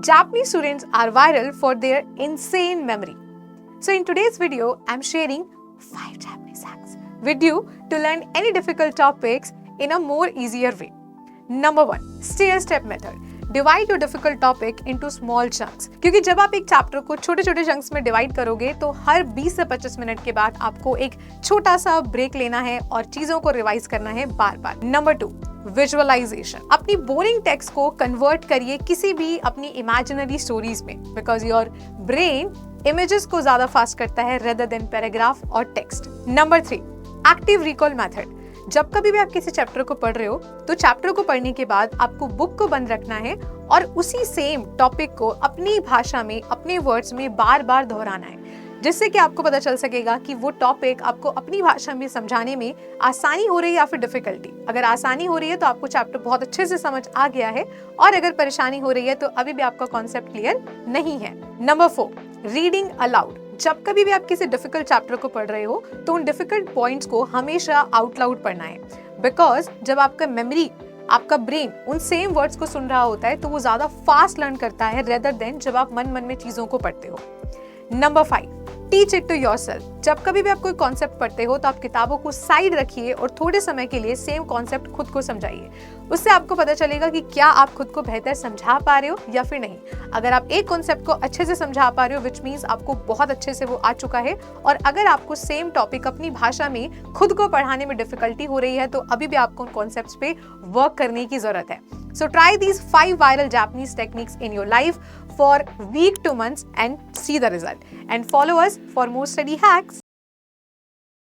Japanese students are viral for their insane memory. So in today's video, I'm sharing 5 Japanese hacks with you to learn any difficult topics in a more easier way. Number 1, stair-step method. Divide your difficult topic into small chunks. क्योंकि जब आप एक chapter को छोटे छोटे chunks में divide करोगे तो हर 20 से 25 मिनट के बाद आपको एक छोटा सा ब्रेक लेना है और चीजों को रिवाइज करना है बार बार. Number 2, visualization. अपनी बोरिंग टेक्स्ट को कन्वर्ट करिए किसी भी अपनी इमेजिनरी स्टोरीज में, बिकॉज योर ब्रेन इमेजेस को ज्यादा फास्ट करता है रेदर देन पैराग्राफ और text. Number 3, active recall method. जब कभी भी आप किसी चैप्टर को पढ़ रहे हो तो चैप्टर को पढ़ने के बाद आपको बुक को बंद रखना है और उसी सेम टॉपिक को अपनी भाषा में अपने वर्ड्स में बार बार दोहराना है, जिससे कि आपको पता चल सकेगा कि वो टॉपिक आपको अपनी भाषा में समझाने में आसानी हो रही है या फिर डिफिकल्टी. अगर आसानी हो रही है तो आपको चैप्टर बहुत अच्छे से समझ आ गया है, और अगर परेशानी हो रही है तो अभी भी आपका कॉन्सेप्ट क्लियर नहीं है. Number 4, reading allowed. जब कभी भी आप किसी डिफिकल्ट चैप्टर को पढ़ रहे हो तो उन डिफिकल्ट पॉइंट्स को हमेशा आउट लाउड पढ़ना है, बिकॉज जब आपका मेमोरी, आपका ब्रेन उन सेम वर्ड्स को सुन रहा होता है तो वो ज्यादा फास्ट लर्न करता है रेदर देन जब आप मन मन में चीजों को पढ़ते हो. Number 5, teach it to yourself. जब कभी भी आप कोई कॉन्सेप्ट पढ़ते हो तो आप किताबों को साइड रखिए और थोड़े समय के लिए सेम कॉन्सेप्ट खुद को समझाइए. उससे आपको पता चलेगा कि क्या आप खुद को बेहतर समझा पा रहे हो या फिर नहीं. अगर आप एक कॉन्सेप्ट को अच्छे से समझा पा रहे हो विच मीन्स आपको बहुत अच्छे से वो आ चुका है, और अगर आपको सेम टॉपिक अपनी भाषा में खुद को पढ़ाने में डिफिकल्टी हो रही है तो अभी भी आपको उन कॉन्सेप्ट्स पे वर्क करने की जरूरत है. So try these 5 viral Japanese techniques in your life for week to months and see the result. And follow us for more study hacks.